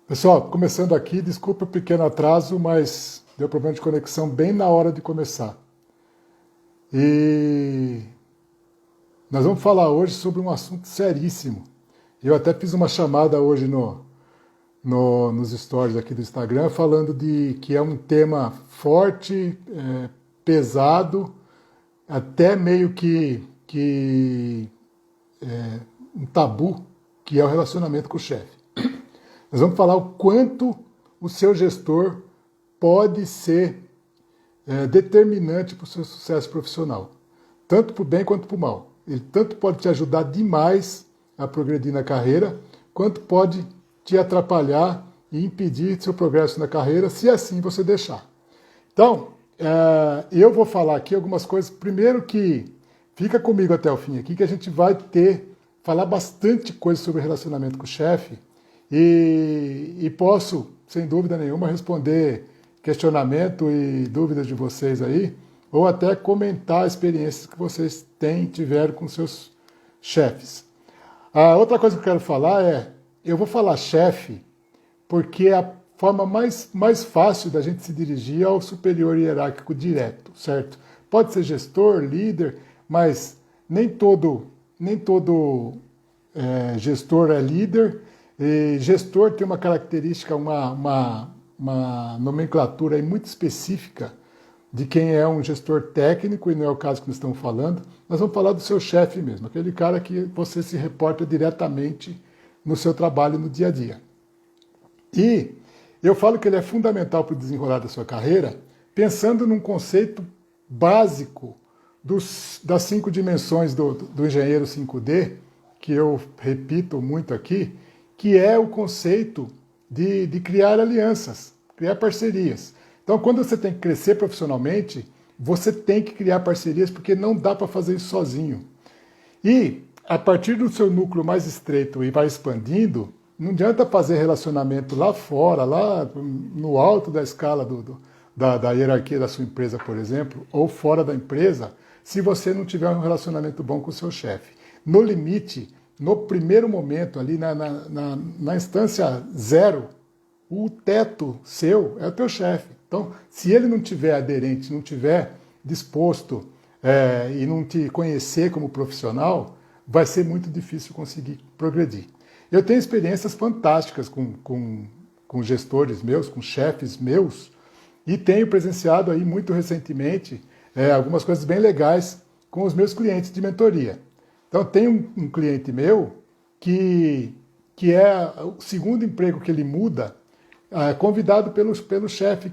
Pessoal, começando aqui, desculpa o pequeno atraso, mas deu problema de conexão bem na hora de começar. E nós vamos falar hoje sobre um assunto seríssimo. Eu até fiz uma chamada hoje nos stories aqui do Instagram falando de que é um tema forte, pesado, até meio que um tabu, que é o relacionamento com o chefe. Nós vamos falar o quanto o seu gestor pode ser determinante para o seu sucesso profissional, tanto para o bem quanto para o mal. Ele tanto pode te ajudar demais a progredir na carreira, quanto pode te atrapalhar e impedir seu progresso na carreira, se assim você deixar. Então, eu vou falar aqui algumas coisas. Primeiro que fica comigo até o fim aqui, que a gente vai falar bastante coisa sobre relacionamento com o chefe e posso, sem dúvida nenhuma, responder questionamento e dúvidas de vocês aí, ou até comentar experiências que vocês tiveram com seus chefes. A outra coisa que eu quero falar eu vou falar chefe porque é a forma mais fácil da gente se dirigir ao superior hierárquico direto, certo? Pode ser gestor, líder, mas nem todo gestor é líder. E gestor tem uma característica, uma nomenclatura aí muito específica de quem é um gestor técnico, e não é o caso que nós estamos falando. Nós vamos falar do seu chefe mesmo, aquele cara que você se reporta diretamente no seu trabalho no dia a dia. E eu falo que ele é fundamental para o desenrolar da sua carreira, pensando num conceito básico das 5 dimensões do engenheiro 5D, que eu repito muito aqui, que é o conceito de criar alianças, criar parcerias. Então, quando você tem que crescer profissionalmente, você tem que criar parcerias, porque não dá para fazer isso sozinho. E, a partir do seu núcleo mais estreito e vai expandindo, não adianta fazer relacionamento lá fora, lá no alto da escala da hierarquia da sua empresa, por exemplo, ou fora da empresa, se você não tiver um relacionamento bom com o seu chefe. No limite, no primeiro momento, ali na instância zero, o teto seu é o teu chefe. Então, se ele não tiver aderente, não tiver disposto e não te conhecer como profissional, vai ser muito difícil conseguir progredir. Eu tenho experiências fantásticas com gestores meus, com chefes meus, e tenho presenciado aí muito recentemente algumas coisas bem legais com os meus clientes de mentoria. Então, tem um cliente meu que é o segundo emprego que ele muda, convidado pelo chefe,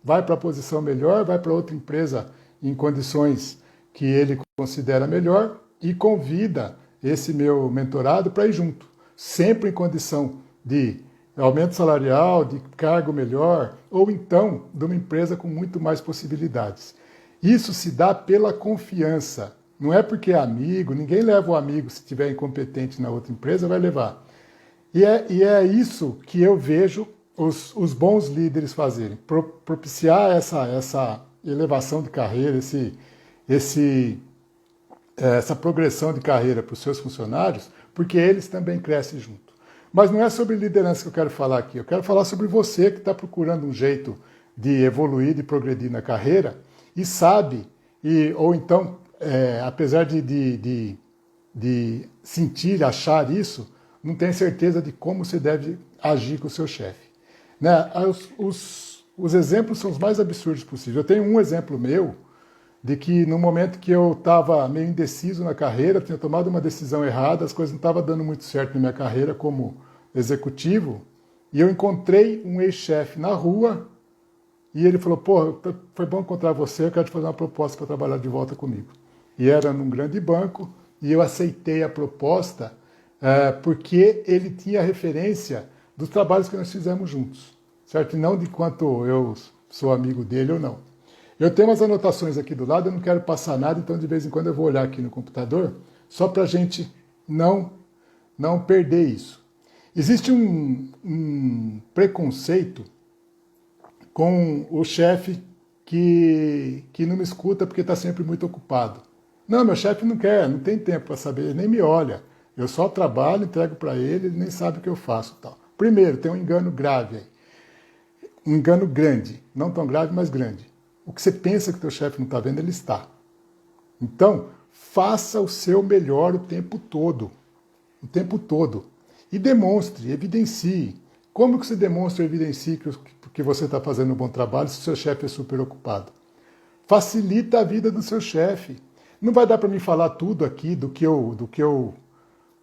vai para a posição melhor, vai para outra empresa em condições que ele considera melhor e convida esse meu mentorado para ir junto, sempre em condição de aumento salarial, de cargo melhor, ou então de uma empresa com muito mais possibilidades. Isso se dá pela confiança. Não é porque é amigo, ninguém leva o amigo, se estiver incompetente na outra empresa, vai levar. E é isso que eu vejo os bons líderes fazerem, propiciar essa elevação de carreira, essa progressão de carreira para os seus funcionários, porque eles também crescem junto. Mas não é sobre liderança que eu quero falar aqui, eu quero falar sobre você que está procurando um jeito de evoluir, de progredir na carreira, e sabe, ou então apesar de sentir, achar isso, não tem certeza de como você deve agir com o seu chefe. Né? Os exemplos são os mais absurdos possíveis. Eu tenho um exemplo meu de que no momento que eu estava meio indeciso na carreira, tinha tomado uma decisão errada, as coisas não estavam dando muito certo na minha carreira como executivo, e eu encontrei um ex-chefe na rua, e ele falou, pô, foi bom encontrar você, eu quero te fazer uma proposta para trabalhar de volta comigo. E era num grande banco, e eu aceitei a proposta porque ele tinha referência dos trabalhos que nós fizemos juntos, certo? E não de quanto eu sou amigo dele ou não. Eu tenho umas anotações aqui do lado, eu não quero passar nada, então de vez em quando eu vou olhar aqui no computador, só para a gente não perder isso. Existe um preconceito com o chefe que não me escuta porque está sempre muito ocupado. Não, meu chefe não quer, não tem tempo para saber, nem me olha. Eu só trabalho, entrego para ele nem sabe o que eu faço. Tal. Primeiro, tem um engano grave aí. Um engano grande. Não tão grave, mas grande. O que você pensa que o teu chefe não está vendo, ele está. Então, faça o seu melhor o tempo todo. O tempo todo. E demonstre, evidencie. Como que você demonstra e evidencie que você está fazendo um bom trabalho se o seu chefe é super ocupado? Facilita a vida do seu chefe. Não vai dar para mim falar tudo aqui do que eu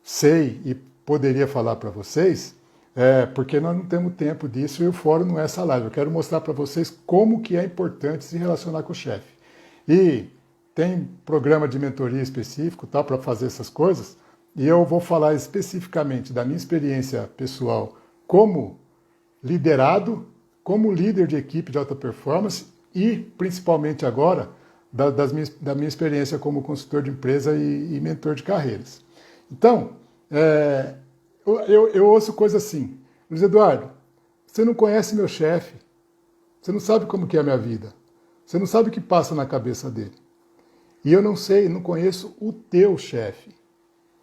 sei e poderia falar para vocês, porque nós não temos tempo disso e o fórum não é essa live. Eu quero mostrar para vocês como que é importante se relacionar com o chefe. E tem programa de mentoria específico para fazer essas coisas, e eu vou falar especificamente da minha experiência pessoal como liderado, como líder de equipe de alta performance e, principalmente agora, da minha experiência como consultor de empresa e mentor de carreiras. Então, eu ouço coisas assim: Luiz Eduardo, você não conhece meu chefe, você não sabe como que é a minha vida, você não sabe o que passa na cabeça dele. E eu não sei, não conheço o teu chefe,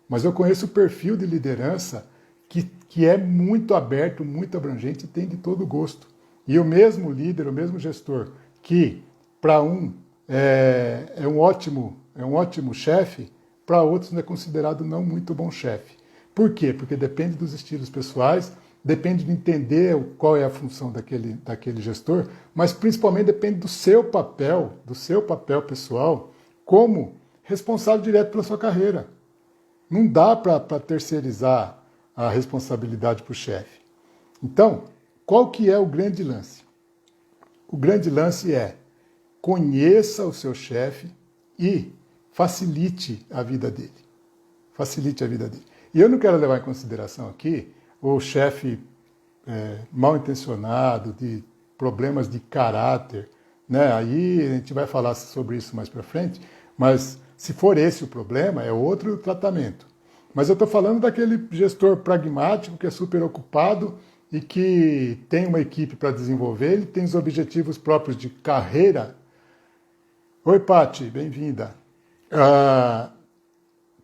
mas eu conheço o perfil de liderança que é muito aberto, muito abrangente e tem de todo gosto. E o mesmo líder, o mesmo gestor, que para um é um ótimo chefe, para outros não é considerado não muito bom chefe. Por quê? Porque depende dos estilos pessoais, depende de entender qual é a função daquele gestor, mas principalmente depende do seu papel pessoal como responsável direto pela sua carreira. Não dá para terceirizar a responsabilidade para o chefe. Então, qual que é o grande lance? O grande lance é: conheça o seu chefe e facilite a vida dele. Facilite a vida dele. E eu não quero levar em consideração aqui o chefe mal intencionado, de problemas de caráter, né? Aí a gente vai falar sobre isso mais para frente, mas se for esse o problema, é outro tratamento. Mas eu estou falando daquele gestor pragmático que é super ocupado e que tem uma equipe para desenvolver, ele tem os objetivos próprios de carreira. Oi, Pati, bem-vinda.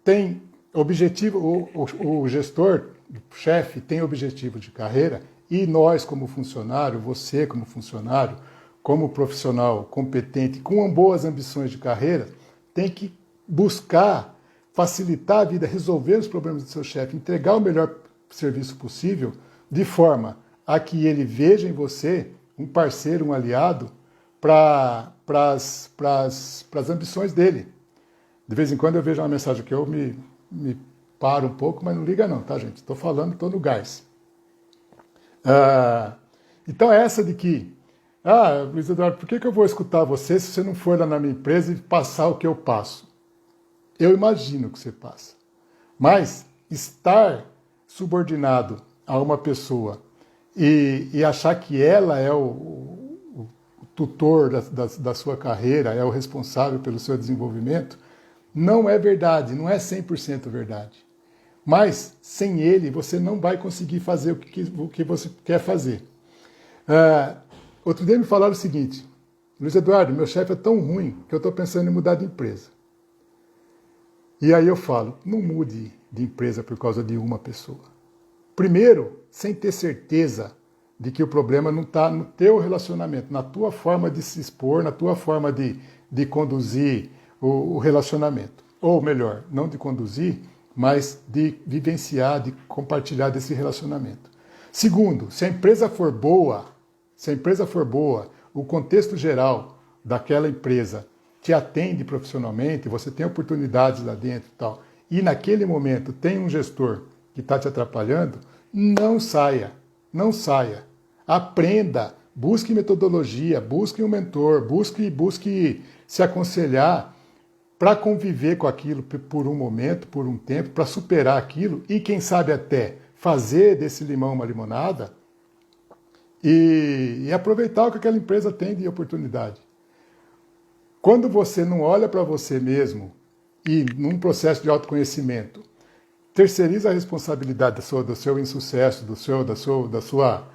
Tem objetivo, o gestor, o chefe tem objetivo de carreira e nós como funcionário, você como funcionário, como profissional competente, com boas ambições de carreira, tem que buscar facilitar a vida, resolver os problemas do seu chefe, entregar o melhor serviço possível, de forma a que ele veja em você um parceiro, um aliado, para as ambições dele. De vez em quando eu vejo uma mensagem que eu me paro um pouco, mas não liga não, tá, gente? Estou falando, estou no gás. Então essa de que, Luiz Eduardo, por que eu vou escutar você se você não for lá na minha empresa e passar o que eu passo? Eu imagino que você passa. Mas estar subordinado a uma pessoa e achar que ela é o tutor da sua carreira, é o responsável pelo seu desenvolvimento, não é verdade, não é 100% verdade. Mas, sem ele, você não vai conseguir fazer o que você quer fazer. Outro dia me falaram o seguinte: Luiz Eduardo, meu chefe é tão ruim que eu estou pensando em mudar de empresa. E aí eu falo, não mude de empresa por causa de uma pessoa. Primeiro, sem ter certeza de que o problema não está no teu relacionamento, na tua forma de se expor, na tua forma de conduzir o relacionamento. Ou melhor, não de conduzir, mas de vivenciar, de compartilhar desse relacionamento. Segundo, se a empresa for boa, o contexto geral daquela empresa te atende profissionalmente, você tem oportunidades lá dentro e tal, e naquele momento tem um gestor que está te atrapalhando, não saia. Aprenda, busque metodologia, busque um mentor, busque se aconselhar para conviver com aquilo por um momento, por um tempo, para superar aquilo e, quem sabe, até fazer desse limão uma limonada e aproveitar o que aquela empresa tem de oportunidade. Quando você não olha para você mesmo e, num processo de autoconhecimento, terceiriza a responsabilidade do seu insucesso, da sua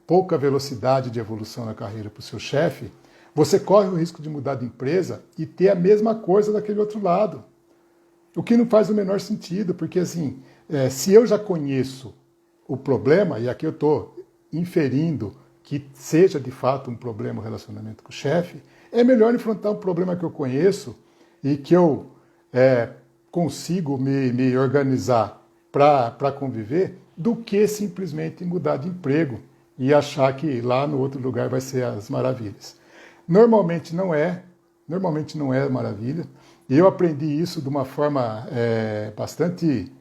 pouca velocidade de evolução na carreira para o seu chefe, você corre o risco de mudar de empresa e ter a mesma coisa daquele outro lado. O que não faz o menor sentido, porque assim, se eu já conheço o problema, e aqui eu estou inferindo que seja de fato um problema o relacionamento com o chefe, é melhor enfrentar um problema que eu conheço e que eu consigo me organizar para conviver, do que simplesmente mudar de emprego e achar que lá no outro lugar vai ser as maravilhas. Normalmente não é maravilha. E eu aprendi isso de uma forma bastante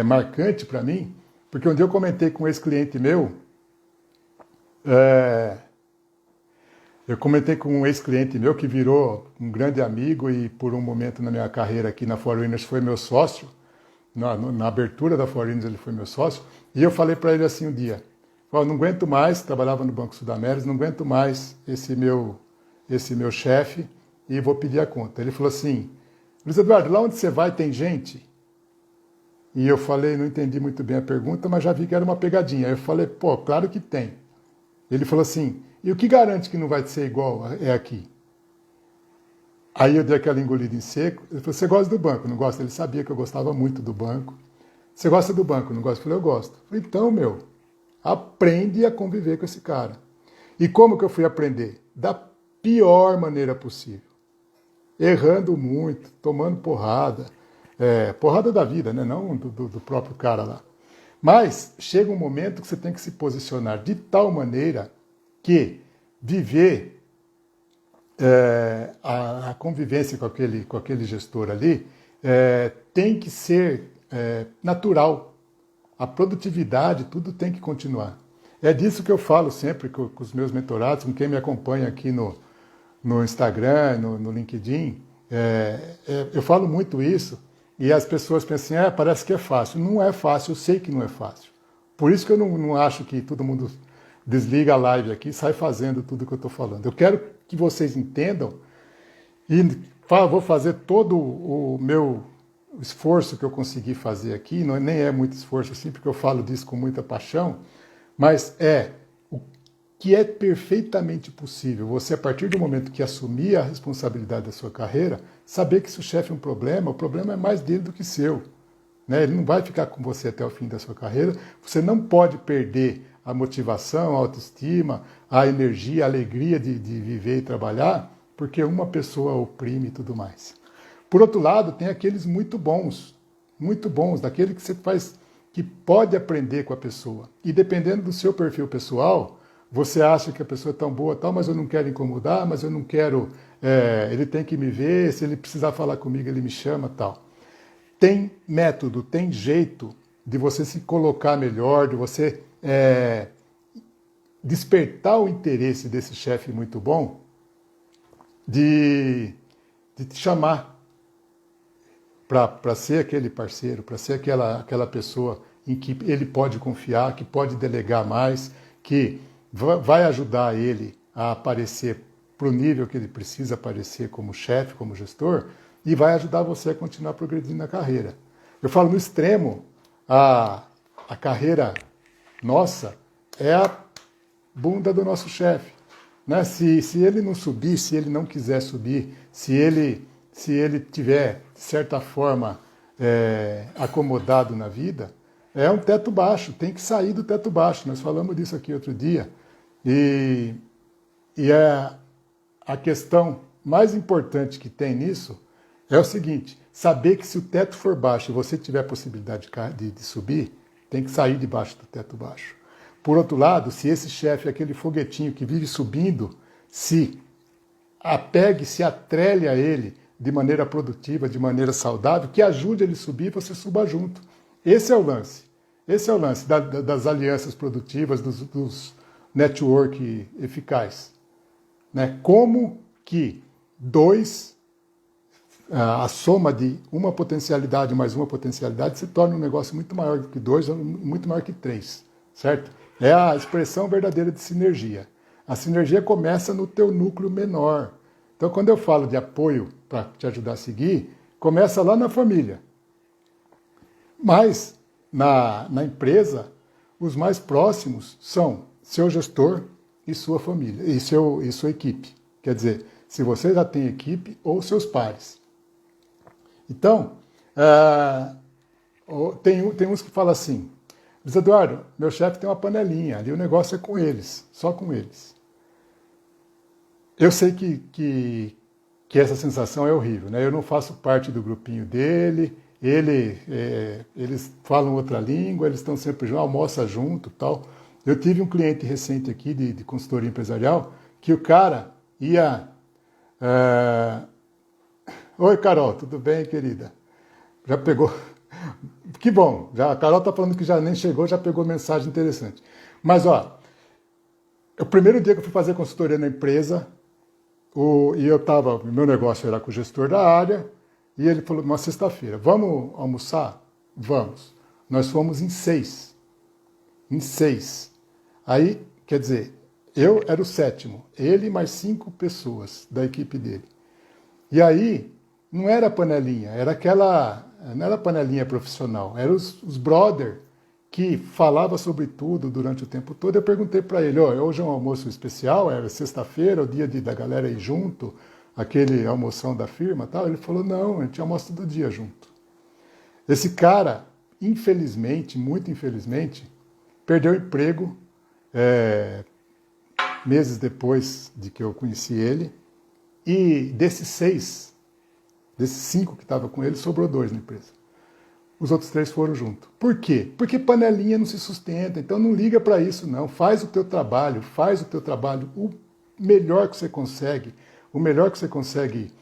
marcante para mim, porque um dia eu comentei com um ex-cliente meu, que virou um grande amigo e por um momento na minha carreira aqui na Foreigners foi meu sócio, na abertura da Foreigners ele foi meu sócio, e eu falei para ele assim um dia, não aguento mais, trabalhava no Banco Sudamérica, não aguento mais esse meu chefe e vou pedir a conta. Ele falou assim, Luiz Eduardo, lá onde você vai tem gente? E eu falei, não entendi muito bem a pergunta, mas já vi que era uma pegadinha. Aí eu falei, pô, claro que tem. Ele falou assim, e o que garante que não vai ser igual aqui? Aí eu dei aquela engolida em seco. Ele falou, você gosta do banco, não gosta? Ele sabia que eu gostava muito do banco. Você gosta do banco, não gosta? Eu falei, eu gosto. Eu falei, então, aprende a conviver com esse cara. E como que eu fui aprender? Da pior maneira possível. Errando muito, tomando porrada. Porrada da vida, né? Não do próprio cara lá. Mas chega um momento que você tem que se posicionar de tal maneira que viver a convivência com aquele gestor ali tem que ser natural. A produtividade, tudo tem que continuar. É disso que eu falo sempre com os meus mentorados, com quem me acompanha aqui no Instagram, no LinkedIn. Eu falo muito isso e as pessoas pensam assim, parece que é fácil. Não é fácil, eu sei que não é fácil. Por isso que eu não acho que todo mundo desliga a live aqui e sai fazendo tudo que eu estou falando. Eu quero que vocês entendam e vou fazer todo o meu esforço que eu consegui fazer aqui, nem é muito esforço assim, porque eu falo disso com muita paixão, mas o que é perfeitamente possível você, a partir do momento que assumir a responsabilidade da sua carreira, saber que se o chefe é um problema, o problema é mais dele do que seu. Né? Ele não vai ficar com você até o fim da sua carreira, você não pode perder a motivação, a autoestima, a energia, a alegria de viver e trabalhar, porque uma pessoa oprime e tudo mais. Por outro lado, tem aqueles muito bons, daquele que você faz, que pode aprender com a pessoa. E dependendo do seu perfil pessoal, você acha que a pessoa é tão boa, tal, mas eu não quero incomodar, mas eu não quero, ele tem que me ver, se ele precisar falar comigo, ele me chama, tal. Tem método, tem jeito de você se colocar melhor, de você despertar o interesse desse chefe muito bom, de te chamar para ser aquele parceiro, para ser aquela pessoa em que ele pode confiar, que pode delegar mais, que vai ajudar ele a aparecer para o nível que ele precisa aparecer como chefe, como gestor, e vai ajudar você a continuar progredindo na carreira. Eu falo no extremo, a carreira nossa é a bunda do nosso chefe. Né? Se ele não subir, se ele não quiser subir, se ele tiver, de certa forma, acomodado na vida, é um teto baixo, tem que sair do teto baixo. Nós falamos disso aqui outro dia. E a questão mais importante que tem nisso é o seguinte, saber que se o teto for baixo e você tiver a possibilidade de subir, tem que sair debaixo do teto baixo. Por outro lado, se esse chefe é aquele foguetinho que vive subindo, se apegue, se atrele a ele de maneira produtiva, de maneira saudável, que ajude ele a subir e você suba junto. Esse é o lance. Esse é o lance das alianças produtivas, dos network eficazes. Né? Como que a soma de uma potencialidade mais uma potencialidade se torna um negócio muito maior do que 2, muito maior que 3, certo? É a expressão verdadeira de sinergia. A sinergia começa no teu núcleo menor. Então, quando eu falo de apoio para te ajudar a seguir, começa lá na família. Mas, na empresa, os mais próximos são seu gestor e sua família, e sua equipe. Quer dizer, se você já tem equipe ou seus pares. Então, tem uns que falam assim, Diz, Eduardo, meu chefe tem uma panelinha, ali o negócio é com eles, só com eles. Eu sei que essa sensação é horrível, né? Eu não faço parte do grupinho dele, eles falam outra língua, eles estão sempre juntos, almoçam junto, tal. Eu tive um cliente recente aqui de consultoria empresarial que o cara ia... Oi, Carol, tudo bem, querida? Já pegou... Que bom, já, a Carol está falando que já nem chegou, já pegou mensagem interessante. Mas, ó, o primeiro dia que eu fui fazer consultoria na empresa, meu negócio era com o gestor da área, e ele falou, uma sexta-feira, vamos almoçar? Vamos. Nós fomos em 6. Em 6. Aí, quer dizer, eu era o 7º, ele mais 5 pessoas da equipe dele. E aí, não era panelinha, não era panelinha profissional, eram os brother que falava sobre tudo durante o tempo todo. Eu perguntei para ele, hoje é um almoço especial, é sexta-feira, o dia da galera ir junto, aquele almoção da firma e tal. Ele falou, não, a gente almoça todo dia junto. Esse cara, infelizmente, muito infelizmente, perdeu o emprego meses depois de que eu conheci ele, e desses 5 que estavam com ele, sobrou 2 na empresa. Os outros 3 foram junto. Por quê? Porque panelinha não se sustenta, então não liga para isso não. Faz o teu trabalho o melhor que você consegue, o melhor que você consegue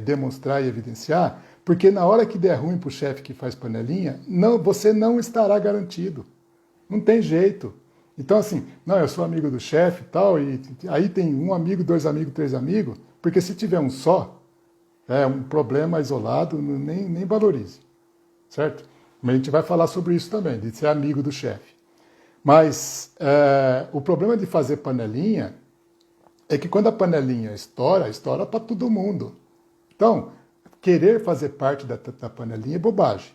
demonstrar e evidenciar, porque na hora que der ruim para o chefe que faz panelinha, você não estará garantido. Não tem jeito. Então assim, não, eu sou amigo do chefe e tal, e aí tem 1 amigo, 2 amigos, 3 amigos, porque se tiver um só, é um problema isolado, nem valorize. Certo? Mas a gente vai falar sobre isso também, de ser amigo do chefe. Mas o problema de fazer panelinha é que quando a panelinha estoura para todo mundo. Então, querer fazer parte da panelinha é bobagem.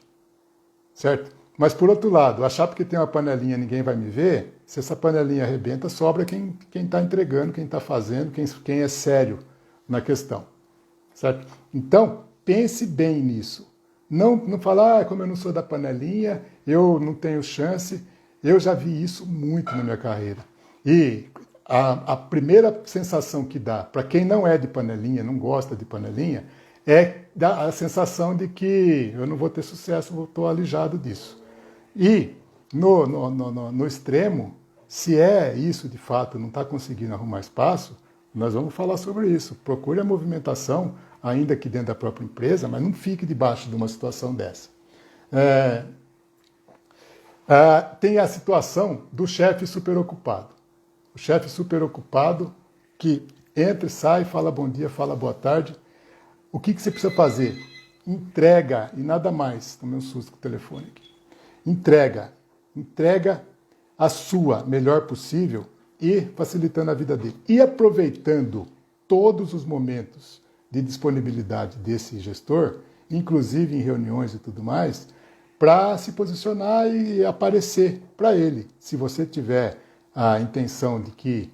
Certo? Mas, por outro lado, achar porque tem uma panelinha ninguém vai me ver, se essa panelinha arrebenta, sobra quem está entregando, quem está fazendo, quem é sério na questão. Certo? Então, pense bem nisso. Não falar, como eu não sou da panelinha, eu não tenho chance. Eu já vi isso muito na minha carreira. E a primeira sensação que dá para quem não é de panelinha, não gosta de panelinha, é a sensação de que eu não vou ter sucesso, estou alijado disso. E no extremo, se é isso de fato, não está conseguindo arrumar espaço, nós vamos falar sobre isso. Procure a movimentação, ainda que dentro da própria empresa, mas não fique debaixo de uma situação dessa. Tem a situação do chefe superocupado. O chefe superocupado que entra e sai, fala bom dia, fala boa tarde. O que você precisa fazer? Entrega, e nada mais. Tomei um susto com o telefone aqui. Entrega a sua melhor possível e facilitando a vida dele. E aproveitando todos os momentos de disponibilidade desse gestor, inclusive em reuniões e tudo mais, para se posicionar e aparecer para ele. Se você tiver a intenção de que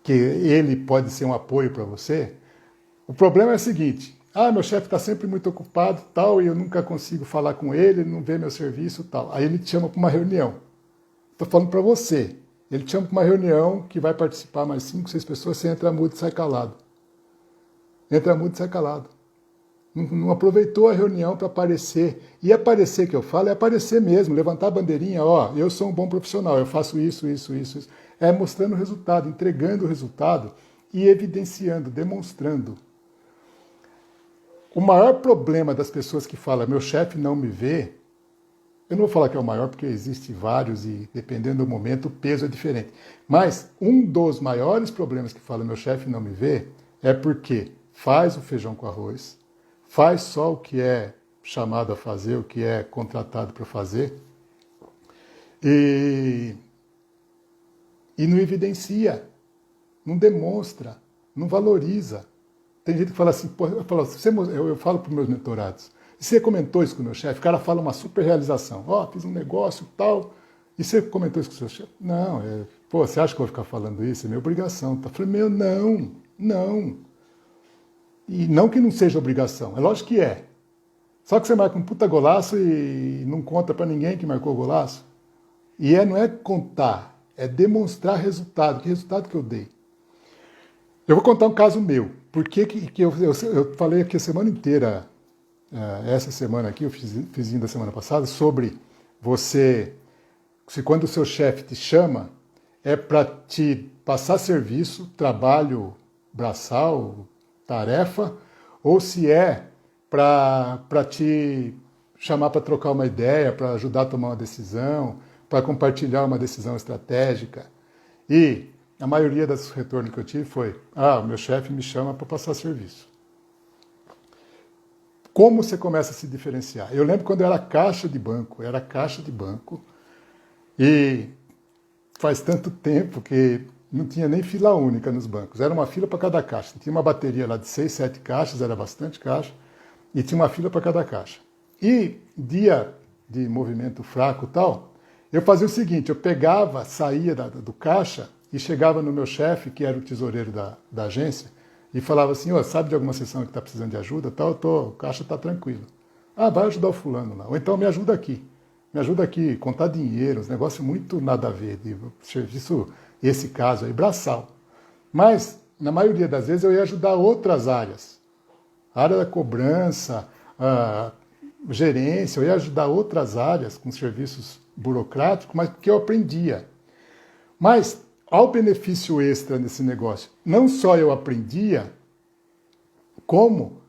ele pode ser um apoio para você, o problema é o seguinte, meu chefe está sempre muito ocupado tal, e eu nunca consigo falar com ele não vê meu serviço tal. Aí ele te chama para uma reunião. Estou falando para você. Ele te chama para uma reunião que vai participar mais 5, 6 pessoas, você entra mudo e sai calado. Entra mudo e sai calado. Não aproveitou a reunião para aparecer. E aparecer que eu falo é aparecer mesmo, levantar a bandeirinha, eu sou um bom profissional, eu faço isso. É mostrando o resultado, entregando o resultado e evidenciando, demonstrando. O maior problema das pessoas que falam, meu chefe não me vê, eu não vou falar que é o maior, porque existe vários e dependendo do momento o peso é diferente. Mas um dos maiores problemas que fala, meu chefe não me vê, é porque faz o feijão com arroz, faz só o que é chamado a fazer, o que é contratado para fazer, e não evidencia, não demonstra, não valoriza. Tem gente que fala assim, eu falo para os meus mentorados, você comentou isso com o meu chefe, o cara fala uma super realização, fiz um negócio e tal, e você comentou isso com o seu chefe? Não, você acha que eu vou ficar falando isso? É minha obrigação. Tá? Eu falei, não. E não que não seja obrigação, é lógico que é. Só que você marca um puta golaço e não conta para ninguém que marcou o golaço. E não é contar, é demonstrar resultado. Que resultado que eu dei? Eu vou contar um caso meu. Por que eu falei aqui a semana inteira, essa semana aqui, eu fiz da semana passada, sobre se quando o seu chefe te chama, é para te passar serviço, trabalho braçal, tarefa, ou se é para te chamar para trocar uma ideia, para ajudar a tomar uma decisão, para compartilhar uma decisão estratégica. E a maioria dos retornos que eu tive foi: o meu chefe me chama para passar serviço. Como você começa a se diferenciar? Eu lembro quando eu era caixa de banco, e faz tanto tempo que não tinha nem fila única nos bancos, era uma fila para cada caixa. Tinha uma bateria lá de 6, 7 caixas, era bastante caixa, e tinha uma fila para cada caixa. E dia de movimento fraco e tal, eu fazia o seguinte: eu pegava, saía do caixa e chegava no meu chefe, que era o tesoureiro da agência, e falava assim: sabe de alguma sessão que está precisando de ajuda? Tal, o caixa está tranquilo. Vai ajudar o fulano lá. Ou então me ajuda aqui. Me ajuda aqui a contar dinheiro, uns negócios muito nada a ver. De serviço, esse caso aí, braçal. Mas, na maioria das vezes, eu ia ajudar outras áreas. A área da cobrança, a gerência, eu ia ajudar outras áreas com serviços burocráticos, mas porque eu aprendia. Mas, ao benefício extra nesse negócio, não só eu aprendia, como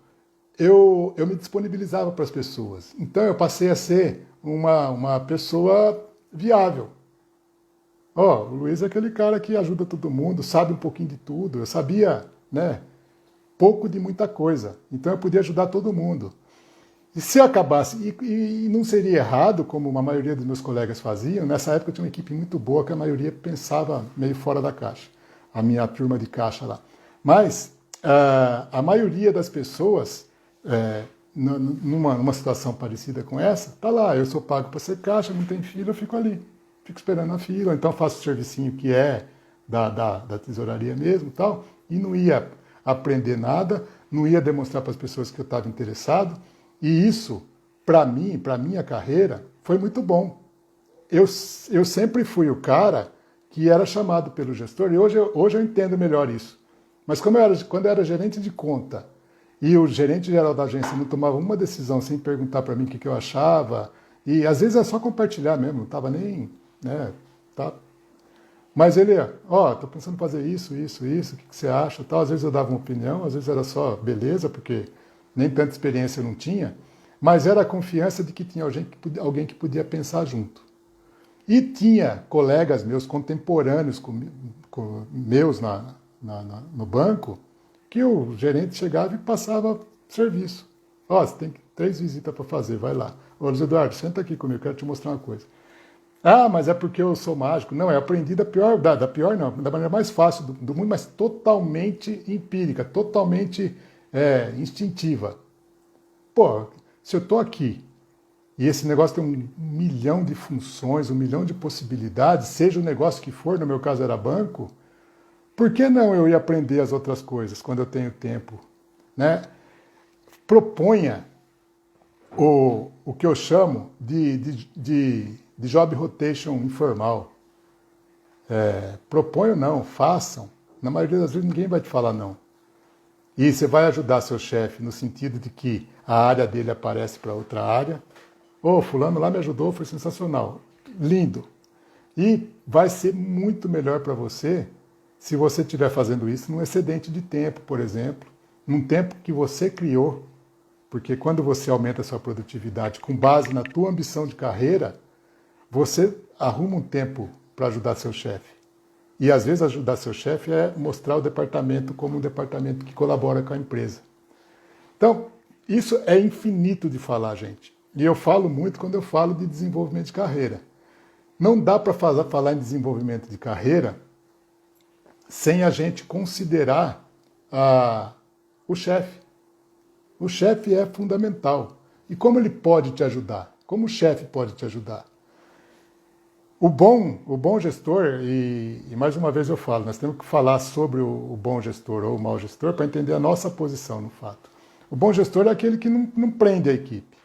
eu me disponibilizava para as pessoas. Então, eu passei a ser uma pessoa viável. O Luiz é aquele cara que ajuda todo mundo, sabe um pouquinho de tudo. Eu sabia, pouco de muita coisa. Então eu podia ajudar todo mundo. E se eu acabasse, e não seria errado, como a maioria dos meus colegas faziam, nessa época eu tinha uma equipe muito boa, que a maioria pensava meio fora da caixa. A minha turma de caixa lá. Mas a maioria das pessoas, numa situação parecida com essa, tá lá, eu sou pago para ser caixa, não tem fila, eu fico ali, fico esperando a fila, então faço o servicinho que é da tesouraria mesmo, tal, e não ia aprender nada, não ia demonstrar para as pessoas que eu estava interessado, e isso, para mim, para minha carreira, foi muito bom. Eu sempre fui o cara que era chamado pelo gestor, e hoje eu entendo melhor isso. Mas quando eu era gerente de conta, e o gerente geral da agência não tomava uma decisão sem perguntar para mim o que eu achava, e às vezes é só compartilhar mesmo, não estava nem... tá. Mas ele, estou pensando em fazer isso, o que você acha? Tal. Às vezes eu dava uma opinião, às vezes era só beleza, porque nem tanta experiência eu não tinha, mas era a confiança de que tinha alguém que podia pensar junto. E tinha colegas meus, contemporâneos meus no banco, que o gerente chegava e passava serviço. Você tem 3 visitas para fazer, vai lá. Luiz Eduardo, senta aqui comigo, quero te mostrar uma coisa. Mas é porque eu sou mágico. Não, eu aprendi da maneira mais fácil do mundo, mas totalmente empírica, totalmente instintiva. Se eu estou aqui e esse negócio tem 1 milhão de funções, 1 milhão de possibilidades, seja o negócio que for, no meu caso era banco, por que não eu ia aprender as outras coisas quando eu tenho tempo? Proponha o que eu chamo de job rotation informal. Proponham não, façam. Na maioria das vezes ninguém vai te falar não. E você vai ajudar seu chefe no sentido de que a área dele aparece para outra área. Fulano lá me ajudou, foi sensacional. Lindo. E vai ser muito melhor para você se você estiver fazendo isso num excedente de tempo, por exemplo, num tempo que você criou, porque quando você aumenta a sua produtividade com base na tua ambição de carreira, você arruma um tempo para ajudar seu chefe. E às vezes ajudar seu chefe é mostrar o departamento como um departamento que colabora com a empresa. Então, isso é infinito de falar, gente. E eu falo muito quando eu falo de desenvolvimento de carreira. Não dá para falar em desenvolvimento de carreira sem a gente considerar o chefe. O chefe é fundamental. E como ele pode te ajudar? Como o chefe pode te ajudar? O bom gestor, e mais uma vez eu falo, nós temos que falar sobre o bom gestor ou o mau gestor para entender a nossa posição no fato. O bom gestor é aquele que não prende a equipe,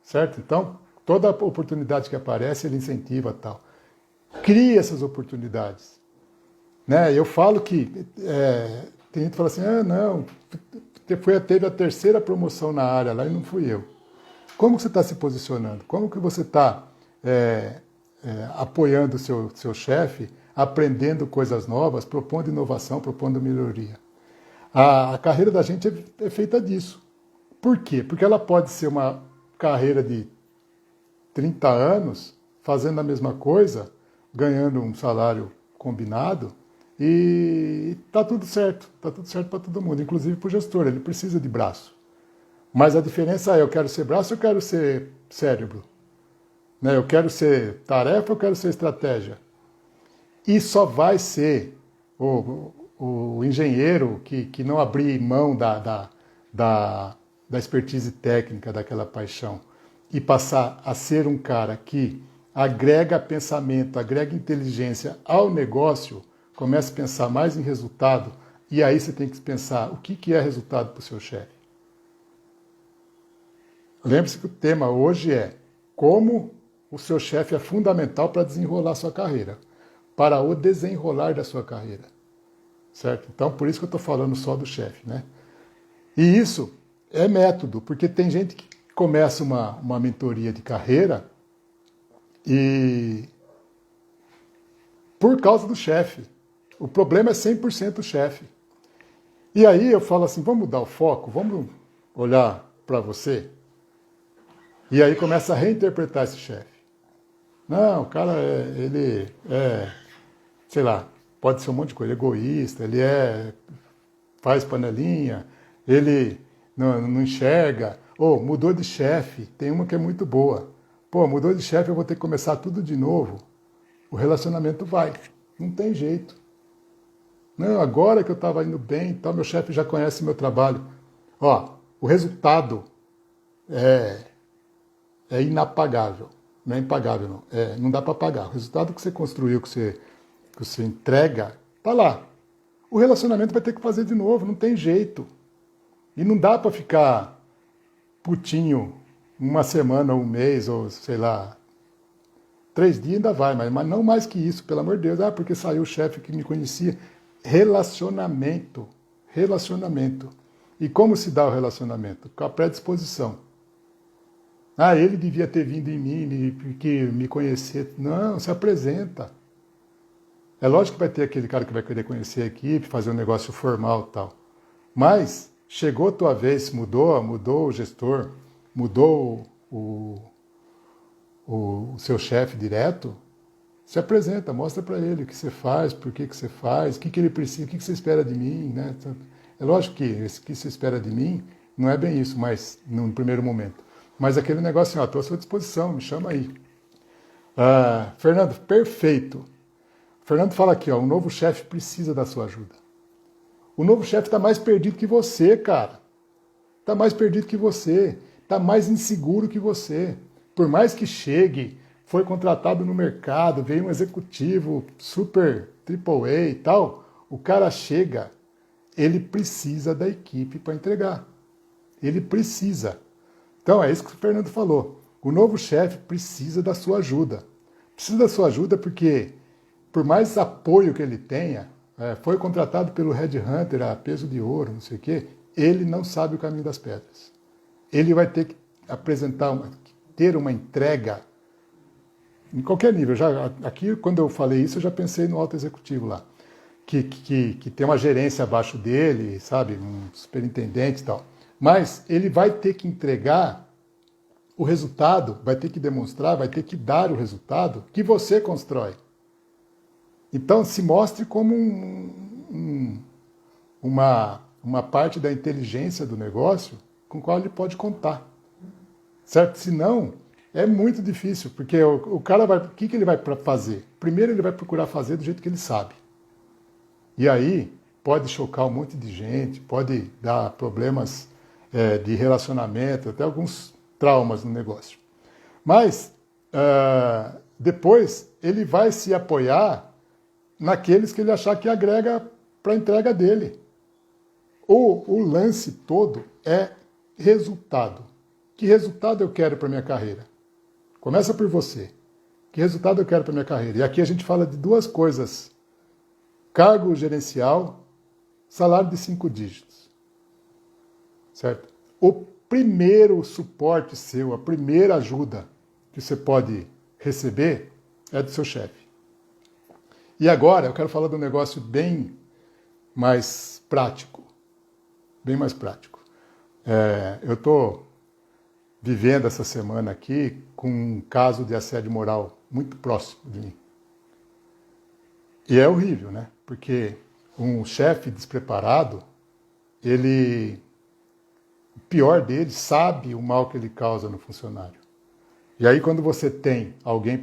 certo? Então, toda oportunidade que aparece, ele incentiva tal. Crie essas oportunidades. Né? Eu falo que tem gente que fala assim, não, teve a terceira promoção na área lá e não fui eu. Como que você está se posicionando? Como que você está apoiando o seu chefe, aprendendo coisas novas, propondo inovação, propondo melhoria? A carreira da gente é feita disso. Por quê? Porque ela pode ser uma carreira de 30 anos, fazendo a mesma coisa, ganhando um salário combinado, e tá tudo certo para todo mundo, inclusive para o gestor, ele precisa de braço. Mas a diferença é, eu quero ser braço ou eu quero ser cérebro? Né? Eu quero ser tarefa ou eu quero ser estratégia? E só vai ser o engenheiro que não abrir mão da expertise técnica, daquela paixão, e passar a ser um cara que agrega pensamento, agrega inteligência ao negócio, começa a pensar mais em resultado, e aí você tem que pensar o que é resultado para o seu chefe. Lembre-se que o tema hoje é como o seu chefe é fundamental para desenrolar a sua carreira, para o desenrolar da sua carreira. Certo? Então, por isso que eu estou falando só do chefe, né? E isso é método, porque tem gente que começa uma mentoria de carreira e por causa do chefe. O problema é 100% o chefe. E aí eu falo assim, vamos mudar o foco, vamos olhar para você. E aí começa a reinterpretar esse chefe. Não, o cara, ele é, sei lá, pode ser um monte de coisa, egoísta, ele faz panelinha, ele não enxerga. Mudou de chefe, tem uma que é muito boa. Mudou de chefe, eu vou ter que começar tudo de novo. O relacionamento vai, não tem jeito. Não, agora que eu estava indo bem, então meu chefe já conhece meu trabalho. O resultado é inapagável. Não é impagável, não. Não dá para pagar. O resultado que você construiu, que você entrega, tá lá. O relacionamento vai ter que fazer de novo, não tem jeito. E não dá para ficar putinho uma semana, um mês, ou sei lá, 3 dias ainda vai, mas não mais que isso, pelo amor de Deus. Porque saiu o chefe que me conhecia. Relacionamento. E como se dá o relacionamento? Com a predisposição. Ele devia ter vindo em mim, porque me conhecer. Não, se apresenta. É lógico que vai ter aquele cara que vai querer conhecer a equipe, fazer um negócio formal e tal. Mas chegou a tua vez, mudou o gestor, mudou o seu chefe direto, se apresenta, mostra para ele o que você faz, por que você faz, o que ele precisa, o que você espera de mim. Né? É lógico que o que você espera de mim não é bem isso, mas no primeiro momento. Mas aquele negócio, estou à sua disposição, me chama aí. Fernando, perfeito. Fernando fala aqui, o novo chefe precisa da sua ajuda. O novo chefe está mais perdido que você, cara. Está mais perdido que você. Está mais inseguro que você. Por mais que chegue, foi contratado no mercado, veio um executivo super AAA e tal, o cara chega, ele precisa da equipe para entregar. Ele precisa. Então é isso que o Fernando falou. O novo chefe precisa da sua ajuda. Precisa da sua ajuda porque, por mais apoio que ele tenha, foi contratado pelo Red Hunter a peso de ouro, não sei o quê, ele não sabe o caminho das pedras. Ele vai ter que ter uma entrega em qualquer nível. Aqui, quando eu falei isso, eu já pensei no alto executivo lá, que tem uma gerência abaixo dele, sabe, um superintendente e tal. Mas ele vai ter que entregar o resultado, vai ter que demonstrar, vai ter que dar o resultado que você constrói. Então, se mostre como uma parte da inteligência do negócio com a qual ele pode contar. Certo? Senão, é muito difícil, porque o cara vai... O que ele vai fazer? Primeiro, ele vai procurar fazer do jeito que ele sabe. E aí, pode chocar um monte de gente, pode dar problemas de relacionamento, até alguns traumas no negócio. Mas, depois, ele vai se apoiar naqueles que ele achar que agrega para a entrega dele. O lance todo é resultado. Que resultado eu quero para minha carreira? Começa por você. Que resultado eu quero para minha carreira? E aqui a gente fala de duas coisas: cargo gerencial, salário de 5 dígitos. Certo? O primeiro suporte seu, a primeira ajuda que você pode receber é do seu chefe. E agora eu quero falar de um negócio bem mais prático. Bem mais prático. Eu estou vivendo essa semana aqui com um caso de assédio moral muito próximo de mim. E é horrível, né? Porque um chefe despreparado, o pior dele, sabe o mal que ele causa no funcionário. E aí quando você tem alguém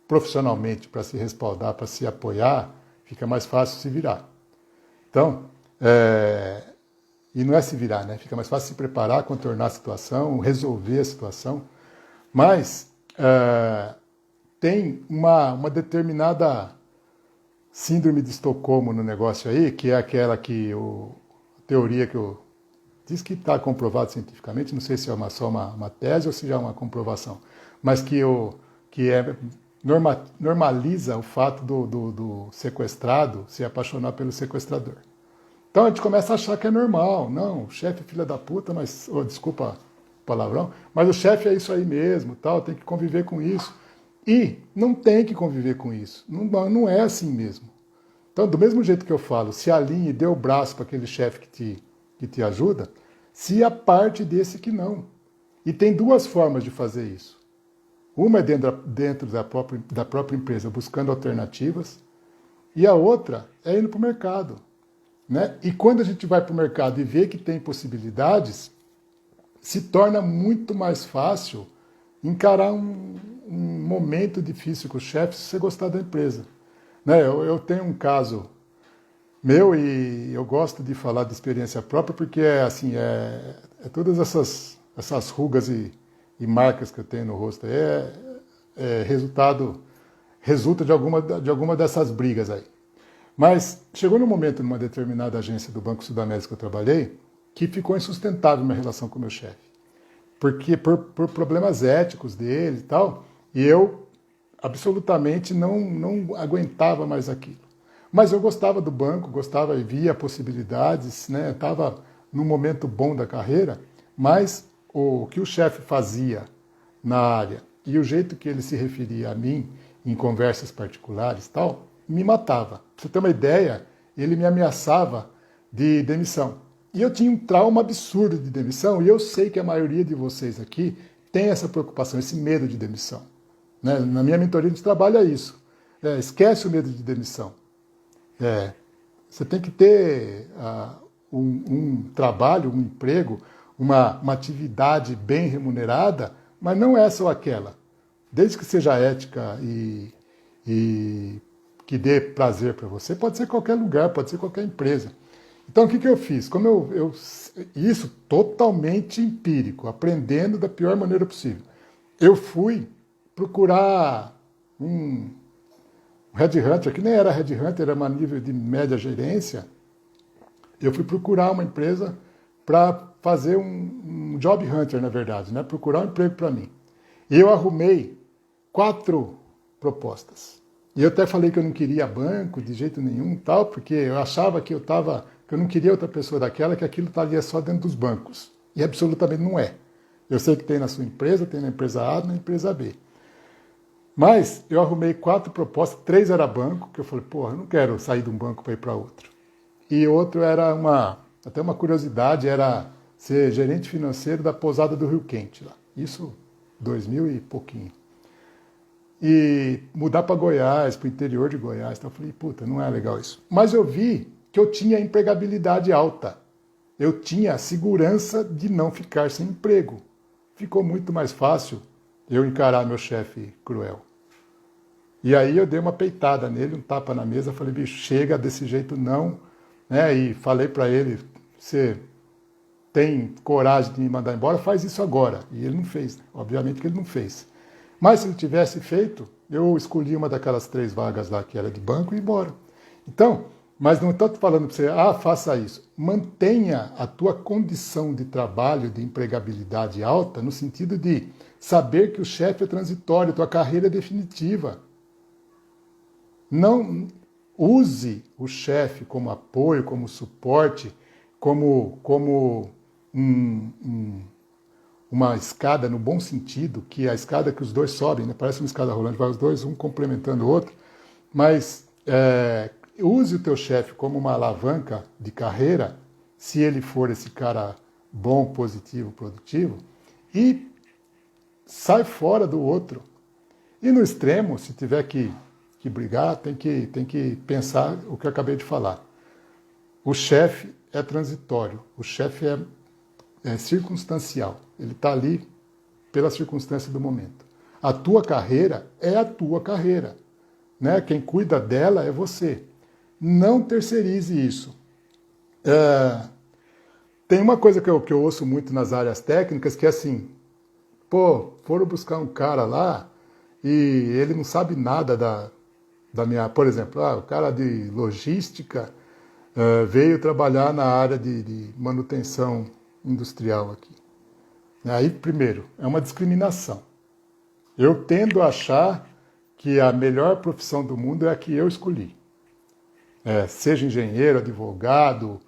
profissionalmente para se respaldar, para se apoiar, fica mais fácil se virar. Então, e não é se virar, né? Fica mais fácil se preparar, contornar a situação, resolver a situação. Mas tem uma determinada síndrome de Estocolmo no negócio aí, que é aquela teoria que eu diz que está comprovado cientificamente, não sei se é só uma tese ou se já é uma comprovação, mas que normaliza o fato do sequestrado se apaixonar pelo sequestrador. Então a gente começa a achar que é normal. Não, o chefe é filha da puta, mas, desculpa o palavrão, mas o chefe é isso aí mesmo, tal, tem que conviver com isso. E não tem que conviver com isso. Não é assim mesmo. Então, do mesmo jeito que eu falo, se alinhe e dê o braço para aquele chefe que te ajuda, se a parte desse que não. E tem duas formas de fazer isso. Uma é dentro da própria empresa, buscando alternativas, e a outra é indo para o mercado. Né? E quando a gente vai para o mercado e vê que tem possibilidades, se torna muito mais fácil encarar um momento difícil com o chefe se você gostar da empresa. Né? Eu tenho um caso meu e eu gosto de falar de experiência própria porque todas essas rugas e marcas que eu tenho no rosto resulta de alguma dessas brigas aí. Mas chegou num momento, numa determinada agência do Banco Sudamérica que eu trabalhei, que ficou insustentável minha relação com o meu chefe. Porque por problemas éticos dele e tal, e eu absolutamente não aguentava mais aquilo. Mas eu gostava do banco, gostava e via possibilidades, né? Estava num momento bom da carreira, mas o que o chefe fazia na área e o jeito que ele se referia a mim em conversas particulares tal, me matava. Pra você ter uma ideia, ele me ameaçava de demissão. E eu tinha um trauma absurdo de demissão, e eu sei que a maioria de vocês aqui tem essa preocupação, esse medo de demissão. Né? Na minha mentoria a gente trabalha isso. Esquece o medo de demissão. Você tem que ter um trabalho, um emprego, uma atividade bem remunerada, mas não é só aquela. Desde que seja ética e que dê prazer para você, pode ser qualquer lugar, pode ser qualquer empresa. Então, o que eu fiz? Isso totalmente empírico, aprendendo da pior maneira possível. Eu fui procurar um headhunter, que nem era headhunter, era nível de média gerência. Eu fui procurar uma empresa para fazer um job hunter, na verdade, né? Procurar um emprego para mim. E eu arrumei 4 propostas. E eu até falei que eu não queria banco de jeito nenhum, tal, porque eu achava que eu não queria outra pessoa daquela, que aquilo estaria só dentro dos bancos. E absolutamente não é. Eu sei que tem na sua empresa, tem na empresa A, na empresa B. Mas eu arrumei 4 propostas, 3 era banco, que eu falei, porra, eu não quero sair de um banco para ir para outro. E outro era até uma curiosidade, era ser gerente financeiro da pousada do Rio Quente, lá. Isso 2000 e pouquinho. E mudar para Goiás, para o interior de Goiás. Então eu falei, puta, não é legal isso. Mas eu vi que eu tinha empregabilidade alta. Eu tinha a segurança de não ficar sem emprego. Ficou muito mais fácil eu encarar meu chefe cruel. E aí eu dei uma peitada nele, um tapa na mesa, falei, bicho, chega desse jeito não. Né? E falei para ele, você tem coragem de me mandar embora, faz isso agora. E ele não fez, obviamente que ele não fez. Mas se ele tivesse feito, eu escolhi uma daquelas 3 vagas lá que era de banco e ia embora. Então, mas não estou falando para você, faça isso. Mantenha a tua condição de trabalho, de empregabilidade alta, no sentido de Saber que o chefe é transitório, tua carreira é definitiva. Não use o chefe como apoio, como suporte, como uma escada no bom sentido, que é a escada que os dois sobem, né? Parece uma escada rolante, vai os dois, um complementando o outro, mas use o teu chefe como uma alavanca de carreira, se ele for esse cara bom, positivo, produtivo, e sai fora do outro. E no extremo, se tiver que brigar, tem que pensar o que eu acabei de falar. O chefe é transitório, o chefe é circunstancial, ele está ali pela circunstância do momento. A tua carreira é a tua carreira, né? Quem cuida dela é você. Não terceirize isso. Tem uma coisa que eu ouço muito nas áreas técnicas, que é assim, pô, foram buscar um cara lá e ele não sabe nada da minha... Por exemplo, o cara de logística veio trabalhar na área de manutenção industrial aqui. Aí, primeiro, é uma discriminação. Eu tendo a achar que a melhor profissão do mundo é a que eu escolhi. Seja engenheiro, advogado,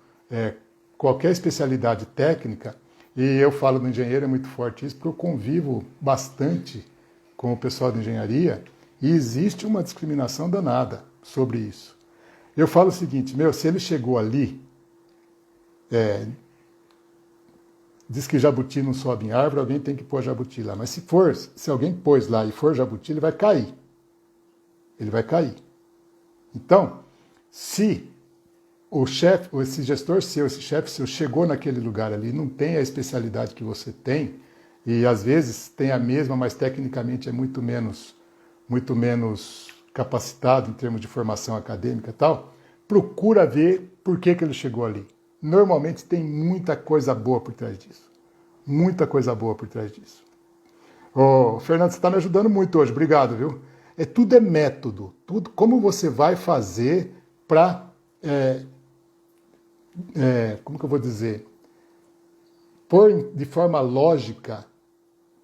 qualquer especialidade técnica, e eu falo do engenheiro, é muito forte isso, porque eu convivo bastante com o pessoal de engenharia, e existe uma discriminação danada sobre isso. Eu falo o seguinte, se ele chegou ali, diz que jabuti não sobe em árvore, alguém tem que pôr jabuti lá. Mas se alguém pôs lá e for jabuti, ele vai cair. Ele vai cair. Então, se o chefe, ou esse gestor seu, esse chefe seu, chegou naquele lugar ali, não tem a especialidade que você tem, e às vezes tem a mesma, mas tecnicamente é muito menos capacitado em termos de formação acadêmica e tal, procura ver por que ele chegou ali. Normalmente tem muita coisa boa por trás disso. Muita coisa boa por trás disso. Fernando, você está me ajudando muito hoje, obrigado, viu? Tudo é método, tudo como você vai fazer para, como que eu vou dizer, pôr de forma lógica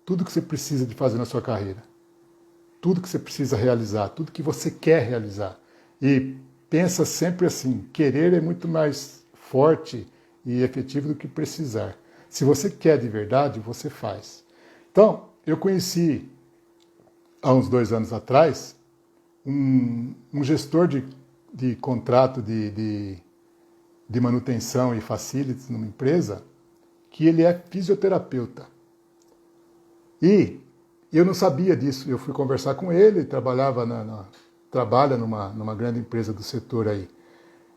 tudo que você precisa de fazer na sua carreira. Tudo que você precisa realizar, tudo que você quer realizar. E pensa sempre assim, querer é muito mais forte e efetivo do que precisar. Se você quer de verdade, você faz. Então, eu conheci, há uns 2 anos atrás, um gestor de contrato de manutenção e facilities numa empresa, que ele é fisioterapeuta. E eu não sabia disso. Eu fui conversar com ele, trabalha numa grande empresa do setor aí,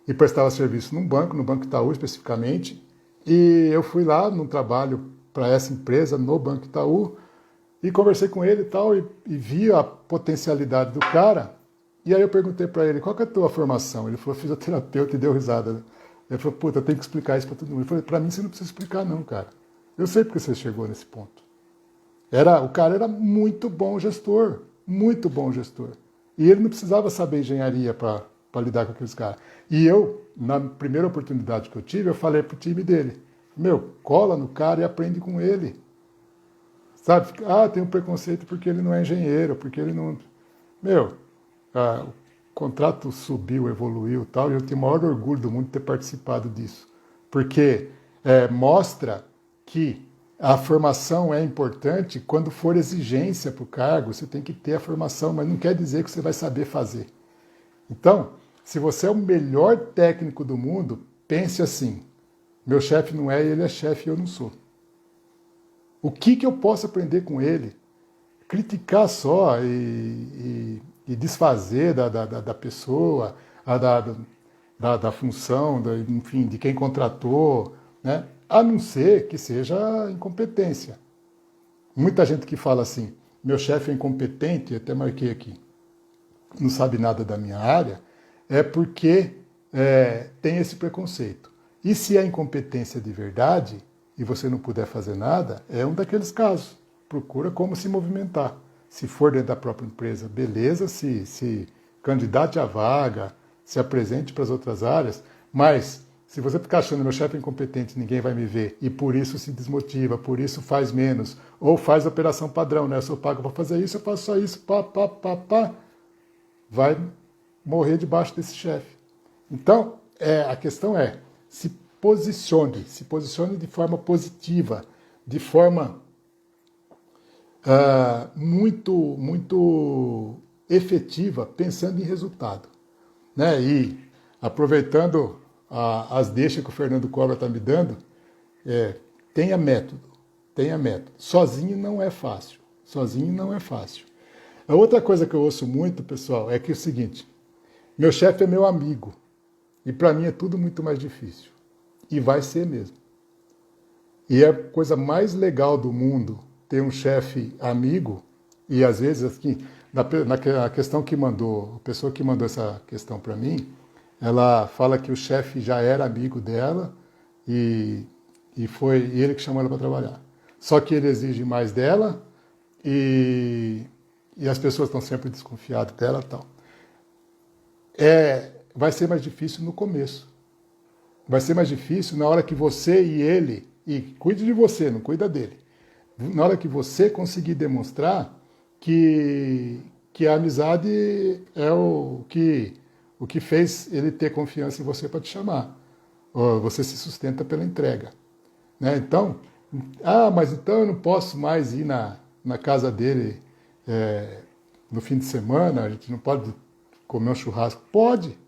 e prestava serviço no Banco Itaú especificamente, e eu fui lá num trabalho para essa empresa, no Banco Itaú, e conversei com ele e tal, e vi a potencialidade do cara, e aí eu perguntei para ele, qual que é a tua formação? Ele falou, fisioterapeuta, e deu risada. Ele falou, puta, eu tenho que explicar isso para todo mundo. Eu falei, para mim você não precisa explicar não, cara. Eu sei porque você chegou nesse ponto. O cara era muito bom gestor, muito bom gestor. E ele não precisava saber engenharia para lidar com aqueles caras. E eu, na primeira oportunidade que eu tive, eu falei pro time dele, cola no cara e aprende com ele. Sabe? Tem um preconceito porque ele não é engenheiro, porque ele não... o contrato subiu, evoluiu e tal, e eu tenho o maior orgulho do mundo de ter participado disso. Porque mostra que a formação é importante quando for exigência para o cargo, você tem que ter a formação, mas não quer dizer que você vai saber fazer. Então, se você é o melhor técnico do mundo, pense assim, meu chefe não é, ele é chefe e eu não sou. O que eu posso aprender com ele? Criticar só e desfazer da pessoa, da função, enfim, de quem contratou, né? A não ser que seja incompetência. Muita gente que fala assim, meu chefe é incompetente, até marquei aqui, não sabe nada da minha área, é porque tem esse preconceito. E se é incompetência de verdade, e você não puder fazer nada, é um daqueles casos. Procura como se movimentar. Se for dentro da própria empresa, beleza, se candidate à vaga, se apresente para as outras áreas, mas Se você ficar achando meu chefe é incompetente, ninguém vai me ver, e por isso se desmotiva, por isso faz menos, ou faz operação padrão, né? Eu sou pago para fazer isso, eu faço só isso, pá, vai morrer debaixo desse chefe. Então, a questão é, se posicione de forma positiva, de forma muito efetiva, pensando em resultado. Né? E aproveitando as deixas que o Fernando Cobra está me dando, tenha método. Sozinho não é fácil. A outra coisa que eu ouço muito, pessoal, é que é o seguinte, meu chefe é meu amigo, e para mim é tudo muito mais difícil. E vai ser mesmo. E é a coisa mais legal do mundo ter um chefe amigo, e às vezes, assim, na questão que mandou, a pessoa que mandou essa questão para mim, ela fala que o chefe já era amigo dela e foi ele que chamou ela para trabalhar. Só que ele exige mais dela e as pessoas estão sempre desconfiadas dela e tal. Vai ser mais difícil no começo. Vai ser mais difícil na hora que você e ele, e cuide de você, não cuida dele, na hora que você conseguir demonstrar que a amizade é o que fez ele ter confiança em você para te chamar. Você se sustenta pela entrega. Né? Então, mas então eu não posso mais ir na casa dele no fim de semana, a gente não pode comer um churrasco. Pode,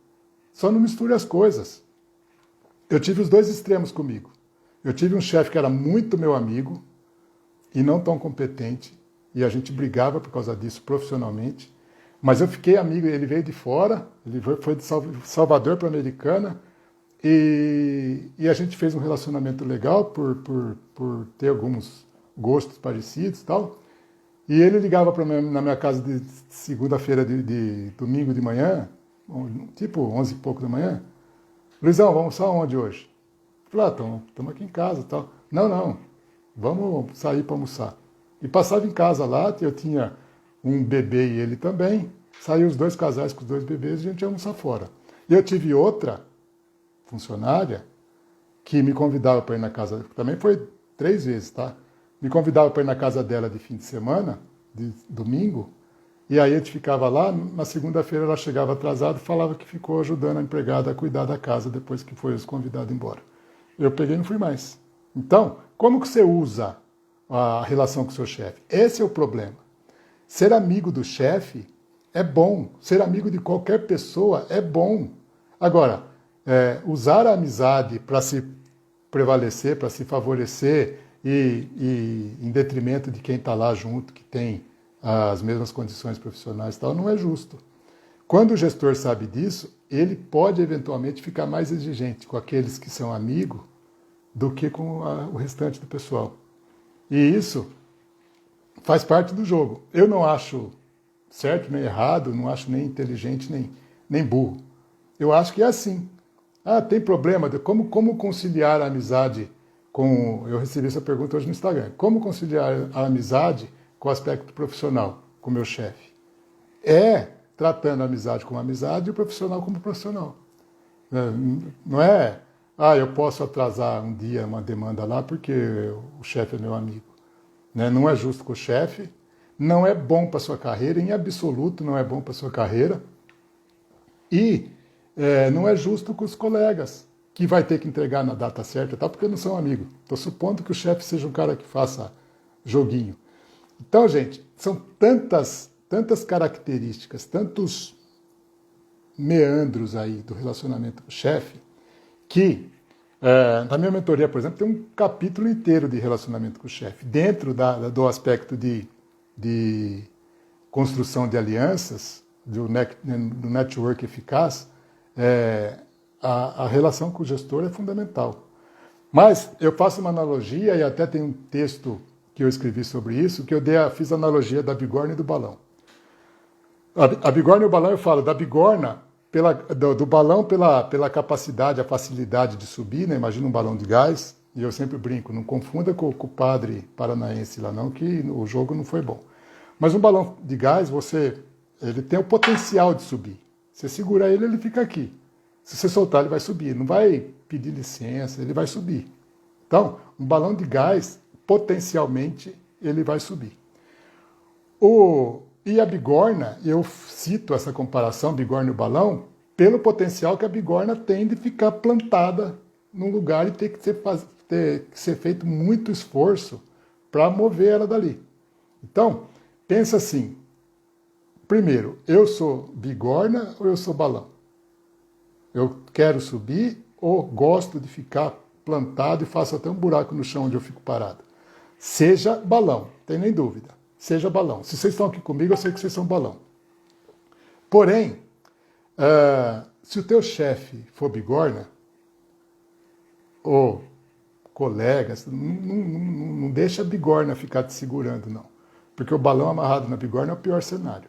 só não misture as coisas. Eu tive os dois extremos comigo. Eu tive um chefe que era muito meu amigo e não tão competente, e a gente brigava por causa disso profissionalmente, mas eu fiquei amigo, ele veio de fora, ele foi de Salvador para Americana, e a gente fez um relacionamento legal por ter alguns gostos parecidos e tal, e ele ligava na minha casa de segunda-feira, de domingo de manhã, tipo 11 e pouco da manhã, Luizão, vamos almoçar onde hoje? Eu falei, estamos aqui em casa e tal. Não, vamos sair para almoçar. E passava em casa lá, eu tinha um bebê e ele também, saíam os dois casais com os dois bebês e a gente ia almoçar fora. E eu tive outra funcionária que me convidava para ir na casa, também foi 3 vezes, tá? Me convidava para ir na casa dela de fim de semana, de domingo, e aí a gente ficava lá, na segunda-feira ela chegava atrasada e falava que ficou ajudando a empregada a cuidar da casa depois que foi os convidados embora. Eu peguei e não fui mais. Então, como que você usa a relação com o seu chefe? Esse é o problema. Ser amigo do chefe é bom. Ser amigo de qualquer pessoa é bom. Agora, usar a amizade para se prevalecer, para se favorecer e em detrimento de quem está lá junto, que tem as mesmas condições profissionais e tal, não é justo. Quando o gestor sabe disso, ele pode eventualmente ficar mais exigente com aqueles que são amigos do que com o restante do pessoal. E isso faz parte do jogo. Eu não acho certo nem errado, não acho nem inteligente nem burro. Eu acho que é assim. Tem problema de como conciliar a amizade com... Eu recebi essa pergunta hoje no Instagram. Como conciliar a amizade com o aspecto profissional, com o meu chefe? Tratando a amizade como amizade e o profissional como profissional. Não é, eu posso atrasar um dia uma demanda lá porque o chefe é meu amigo. Não é justo com o chefe, não é bom para a sua carreira, em absoluto não é bom para a sua carreira. E não é justo com os colegas, que vai ter que entregar na data certa, tá? Porque não são amigos. Estou supondo que o chefe seja um cara que faça joguinho. Então, gente, são tantas características, tantos meandros aí do relacionamento com o chefe, que na minha mentoria, por exemplo, tem um capítulo inteiro de relacionamento com o chefe. Dentro do aspecto de construção de alianças, do network eficaz, a relação com o gestor é fundamental. Mas eu faço uma analogia, e até tem um texto que eu escrevi sobre isso, que fiz a analogia da bigorna e do balão. A bigorna e o balão, eu falo da bigorna, do balão pela capacidade, a facilidade de subir, né? Imagina um balão de gás, e eu sempre brinco, não confunda com o padre paranaense lá não, que o jogo não foi bom. Mas um balão de gás, ele tem o potencial de subir. Você segura ele fica aqui. Se você soltar, ele vai subir. Não vai pedir licença, ele vai subir. Então, um balão de gás, potencialmente, ele vai subir. E a bigorna, eu cito essa comparação, bigorna e o balão, pelo potencial que a bigorna tem de ficar plantada num lugar e ter que ser feito muito esforço para mover ela dali. Então, pensa assim, primeiro, eu sou bigorna ou eu sou balão? Eu quero subir ou gosto de ficar plantado e faço até um buraco no chão onde eu fico parado? Seja balão, não tem nem dúvida. Seja balão. Se vocês estão aqui comigo, eu sei que vocês são balão. Porém, se o teu chefe for bigorna, ou colegas, não deixa a bigorna ficar te segurando, não. Porque o balão amarrado na bigorna é o pior cenário.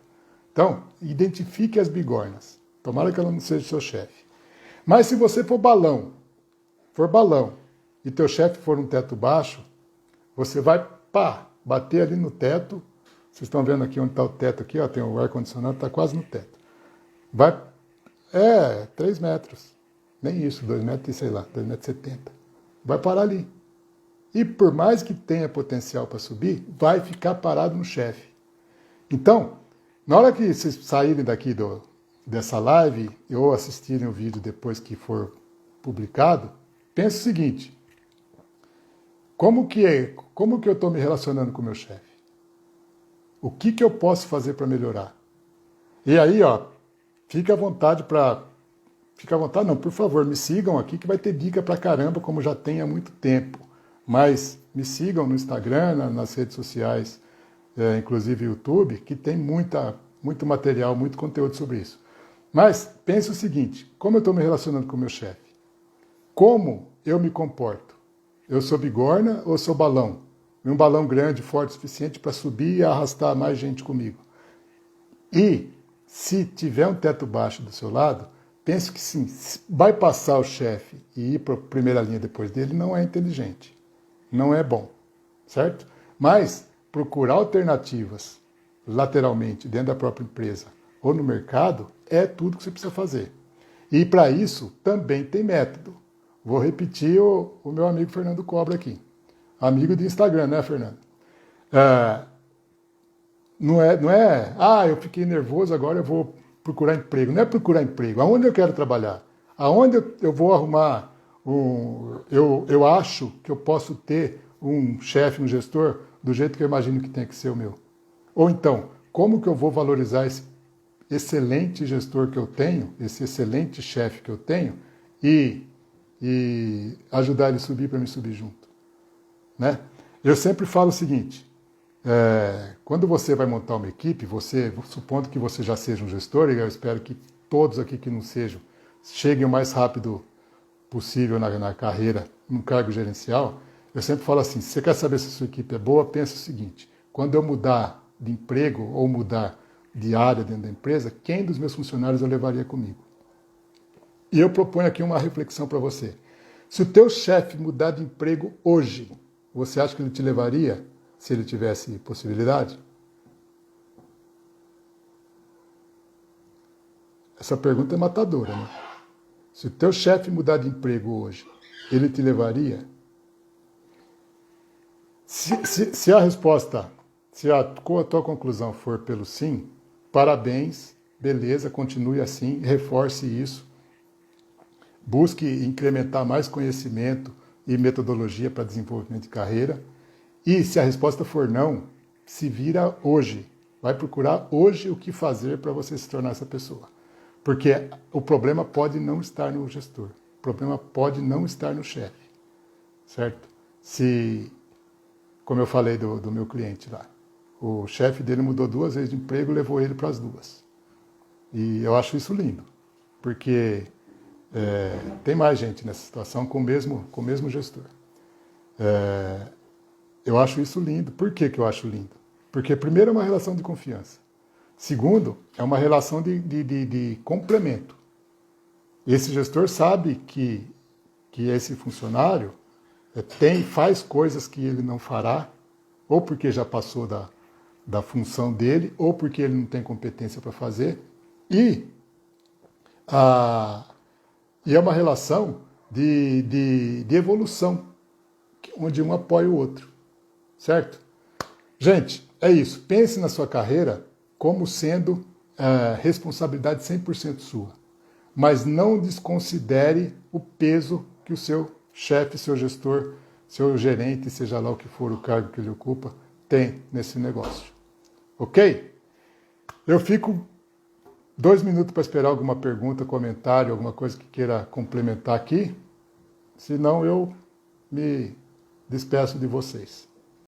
Então, identifique as bigornas. Tomara que ela não seja seu chefe. Mas se você for balão, e teu chefe for um teto baixo, você vai, bater ali no teto. Vocês estão vendo aqui onde está o teto aqui, ó, tem o ar-condicionado, está quase no teto. Vai, 3 metros. Nem isso, 2 metros e sei lá, 2,70 metros. Vai parar ali. E por mais que tenha potencial para subir, vai ficar parado no chefe. Então, na hora que vocês saírem daqui dessa live ou assistirem o vídeo depois que for publicado, pense o seguinte: como que eu estou me relacionando com o meu chefe? O que eu posso fazer para melhorar? E aí, fica à vontade não, por favor, me sigam aqui que vai ter dica pra caramba, como já tem há muito tempo. Mas me sigam no Instagram, nas redes sociais, inclusive YouTube, que tem muito material, muito conteúdo sobre isso. Mas pense o seguinte: como eu estou me relacionando com o meu chefe? Como eu me comporto? Eu sou bigorna ou sou balão? Um balão grande, forte o suficiente para subir e arrastar mais gente comigo. E se tiver um teto baixo do seu lado, pense que sim, vai passar o chefe e ir para a primeira linha depois dele não é inteligente, não é bom, certo? Mas procurar alternativas lateralmente dentro da própria empresa ou no mercado é tudo que você precisa fazer. E para isso também tem método. Vou repetir o meu amigo Fernando Cobra aqui. Amigo de Instagram, né, Fernando? Não é, eu fiquei nervoso, agora eu vou procurar emprego. Não é procurar emprego. Aonde eu quero trabalhar? Aonde eu vou arrumar eu acho que eu posso ter um chefe, um gestor, do jeito que eu imagino que tem que ser o meu. Ou então, como que eu vou valorizar esse excelente gestor que eu tenho, esse excelente chefe que eu tenho, e ajudar ele a subir para me subir junto? Né? Eu sempre falo o seguinte: quando você vai montar uma equipe, supondo que você já seja um gestor, e eu espero que todos aqui que não sejam cheguem o mais rápido possível na carreira, num cargo gerencial, eu sempre falo assim: se você quer saber se a sua equipe é boa, pensa o seguinte: quando eu mudar de emprego ou mudar de área dentro da empresa, quem dos meus funcionários eu levaria comigo? E eu proponho aqui uma reflexão para você. Se o teu chefe mudar de emprego hoje, você acha que ele te levaria se ele tivesse possibilidade? Essa pergunta é matadora, né? Se o teu chefe mudar de emprego hoje, ele te levaria? Se a resposta, se a tua conclusão for pelo sim, parabéns, beleza, continue assim, reforce isso, busque incrementar mais conhecimento e metodologia para desenvolvimento de carreira. E se a resposta for não, se vira hoje. Vai procurar hoje o que fazer para você se tornar essa pessoa. Porque o problema pode não estar no gestor. O problema pode não estar no chefe. Certo? Como eu falei do meu cliente lá, o chefe dele mudou 2 vezes de emprego e levou ele para as 2. E eu acho isso lindo. Porque tem mais gente nessa situação com o mesmo gestor. Eu acho isso lindo. Por que eu acho lindo? Porque, primeiro, é uma relação de confiança. Segundo, é uma relação de complemento. Esse gestor sabe que esse funcionário faz coisas que ele não fará, ou porque já passou da função dele, ou porque ele não tem competência para fazer. E E é uma relação de evolução, onde um apoia o outro, certo? Gente, é isso. Pense na sua carreira como sendo responsabilidade 100% sua. Mas não desconsidere o peso que o seu chefe, seu gestor, seu gerente, seja lá o que for o cargo que ele ocupa, tem nesse negócio. Ok? Eu fico 2 minutos para esperar alguma pergunta, comentário, alguma coisa que queira complementar aqui. Senão eu me despeço de vocês.